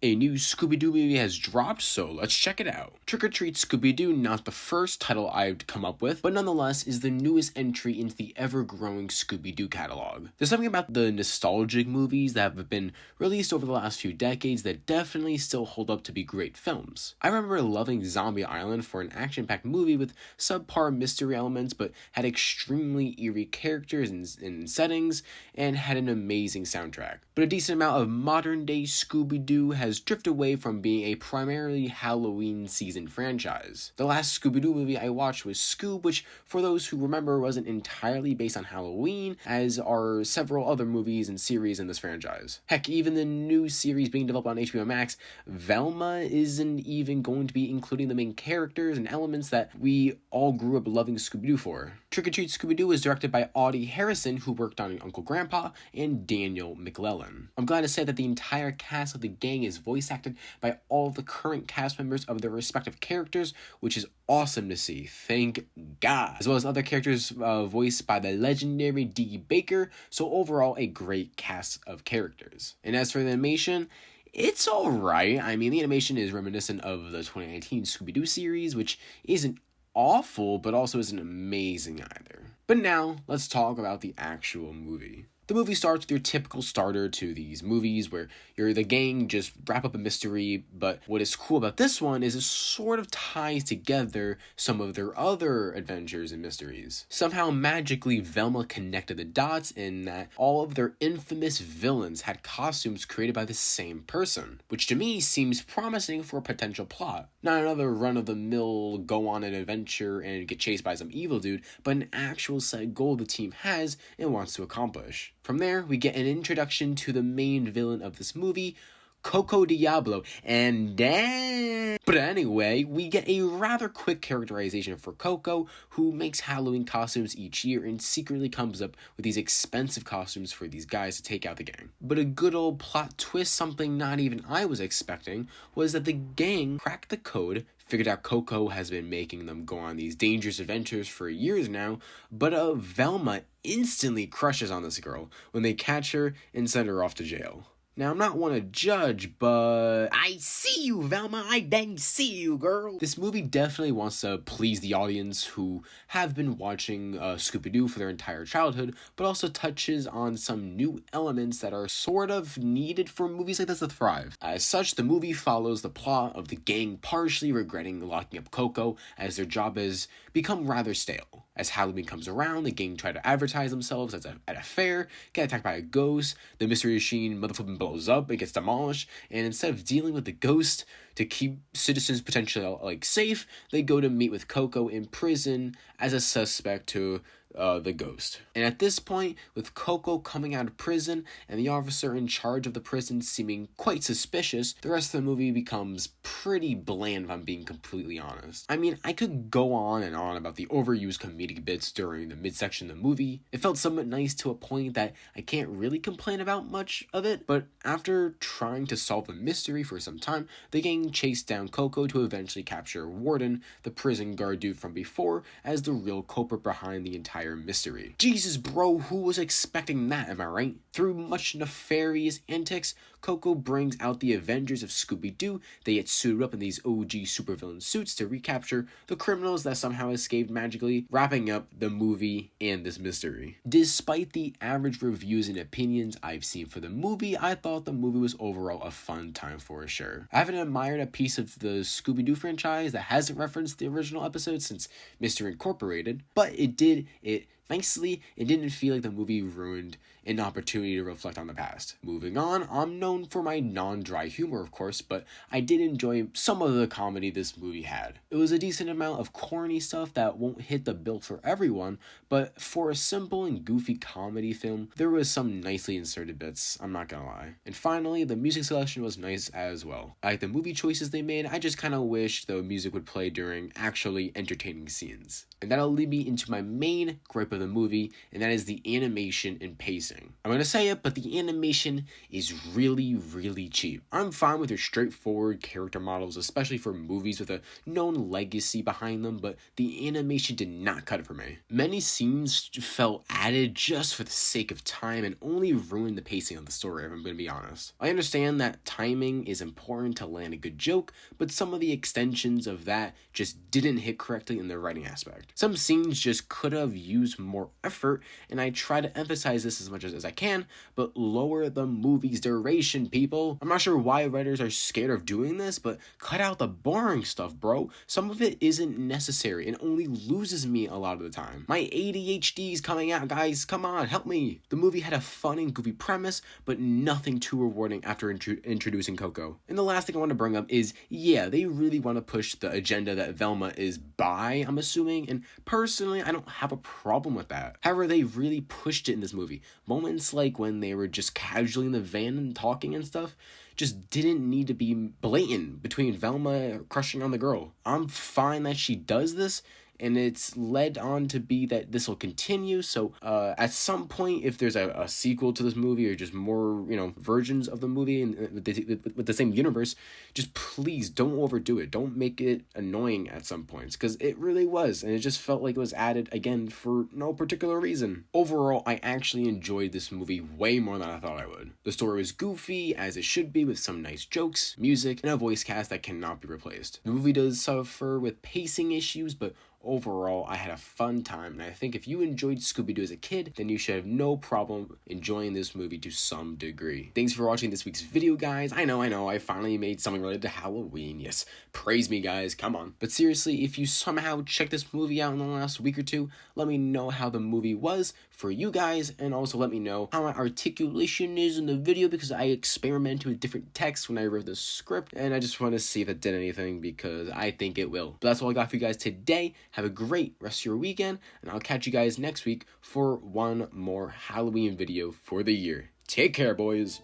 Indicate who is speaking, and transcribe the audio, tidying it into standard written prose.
Speaker 1: A new Scooby-Doo movie has dropped, so let's check it out. Trick or Treat Scooby-Doo, not the first title I've come up with, but nonetheless is the newest entry into the ever-growing Scooby-Doo catalog. There's something about the nostalgic movies that have been released over the last few decades that definitely still hold up to be great films. I remember loving Zombie Island for an action-packed movie with subpar mystery elements, but had extremely eerie characters and settings, and had an amazing soundtrack. But a decent amount of modern-day Scooby-Doo has drifted away from being a primarily Halloween season franchise. The last Scooby-Doo movie I watched was Scoob, which, for those who remember, wasn't entirely based on Halloween, as are several other movies and series in this franchise. Heck, even the new series being developed on HBO Max, Velma, isn't even going to be including the main characters and elements that we all grew up loving Scooby-Doo for. Trick or Treat Scooby-Doo was directed by Audie Harrison, who worked on Uncle Grandpa, and Daniel McClellan. I'm glad to say that the entire cast of the gang is voice acted by all of the current cast members of their respective characters, which is awesome to see, thank God, as well as other characters voiced by the legendary Dee Baker, so overall a great cast of characters. And as for the animation, it's alright. I mean, the animation is reminiscent of the 2019 Scooby-Doo series, which isn't awful, but also isn't amazing either. But now, let's talk about the actual movie. The movie starts with your typical starter to these movies where you're the gang just wrap up a mystery, but what is cool about this one is it sort of ties together some of their other adventures and mysteries. Somehow magically Velma connected the dots in that all of their infamous villains had costumes created by the same person, which to me seems promising for a potential plot. Not another run-of-the-mill go on an adventure and get chased by some evil dude, but an actual set goal the team has and wants to accomplish. From there, we get an introduction to the main villain of this movie, Coco Diablo, and then... But anyway, we get a rather quick characterization for Coco, who makes Halloween costumes each year and secretly comes up with these expensive costumes for these guys to take out the gang. But a good old plot twist, something not even I was expecting, was that the gang cracked the code, figured out Coco has been making them go on these dangerous adventures for years now, but Velma instantly crushes on this girl when they catch her and send her off to jail. Now, I'm not one to judge, but I see you, Velma, I dang see you, girl. This movie definitely wants to please the audience who have been watching Scooby-Doo for their entire childhood, but also touches on some new elements that are sort of needed for movies like this to thrive. As such, the movie follows the plot of the gang partially regretting locking up Coco, as their job has become rather stale. As Halloween comes around, the gang try to advertise themselves at a fair, get attacked by a ghost, the mystery machine motherfucking blows up, it gets demolished, and instead of dealing with the ghost to keep citizens potentially safe, they go to meet with Coco in prison as a suspect to the ghost. And at this point, with Coco coming out of prison and the officer in charge of the prison seeming quite suspicious, the rest of the movie becomes pretty bland if I'm being completely honest. I mean, I could go on and on about the overused comedic bits during the midsection of the movie. It felt somewhat nice to a point that I can't really complain about much of it, but after trying to solve the mystery for some time, the gang chased down Coco to eventually capture Warden, the prison guard dude from before, as the real culprit behind the entire mystery. Jesus, bro, who was expecting that, am I right? Through much nefarious antics, Coco brings out the Avengers of Scooby-Doo. They get suited up in these OG supervillain suits to recapture the criminals that somehow escaped magically, wrapping up the movie and this mystery. Despite the average reviews and opinions I've seen for the movie, I thought the movie was overall a fun time for sure. I haven't admired a piece of the Scooby-Doo franchise that hasn't referenced the original episode since Mr. Incorporated, but it did it nicely. It didn't feel like the movie ruined an opportunity to reflect on the past. Moving on, I'm known for my non-dry humor, of course, but I did enjoy some of the comedy this movie had. It was a decent amount of corny stuff that won't hit the bill for everyone, but for a simple and goofy comedy film, there was some nicely inserted bits, I'm not gonna lie. And finally, the music selection was nice as well. I like the movie choices they made, I just kinda wish the music would play during actually entertaining scenes. And that'll lead me into my main gripe of the movie, and that is the animation and pacing. I'm gonna say it, but the animation is really, really cheap. I'm fine with your straightforward character models, especially for movies with a known legacy behind them, but the animation did not cut it for me. Many scenes felt added just for the sake of time and only ruined the pacing of the story, if I'm gonna be honest. I understand that timing is important to land a good joke, but some of the extensions of that just didn't hit correctly in the writing aspect. Some scenes just could have used more effort, and I try to emphasize this as much as I can, but lower the movie's duration, people. I'm not sure why writers are scared of doing this, but cut out the boring stuff, bro. Some of it isn't necessary and only loses me a lot of the time. My ADHD's coming out, guys. Come on, help me. The movie had a fun and goofy premise, but nothing too rewarding after introducing Coco. And the last thing I want to bring up is, yeah, they really want to push the agenda that Velma is bi, I'm assuming, and personally, I don't have a problem with that. However, they really pushed it in this movie. Moments like when they were just casually in the van and talking and stuff just didn't need to be blatant between Velma crushing on the girl. I'm fine that she does this, and it's led on to be that this will continue. So at some point, if there's a sequel to this movie or just more, versions of the movie and with the same universe, just please don't overdo it. Don't make it annoying at some points, because it really was, and it just felt like it was added again for no particular reason. Overall, I actually enjoyed this movie way more than I thought I would. The story was goofy, as it should be, with some nice jokes, music, and a voice cast that cannot be replaced. The movie does suffer with pacing issues, but overall, I had a fun time, and I think if you enjoyed Scooby-Doo as a kid, then you should have no problem enjoying this movie to some degree. Thanks for watching this week's video, guys. I know, I finally made something related to Halloween. Yes, praise me, guys, come on. But seriously, if you somehow checked this movie out in the last week or two, let me know how the movie was for you guys, and also let me know how my articulation is in the video, because I experimented with different texts when I wrote the script, and I just want to see if it did anything, because I think it will. But that's all I got for you guys today. Have a great rest of your weekend, and I'll catch you guys next week for one more Halloween video for the year. Take care, boys.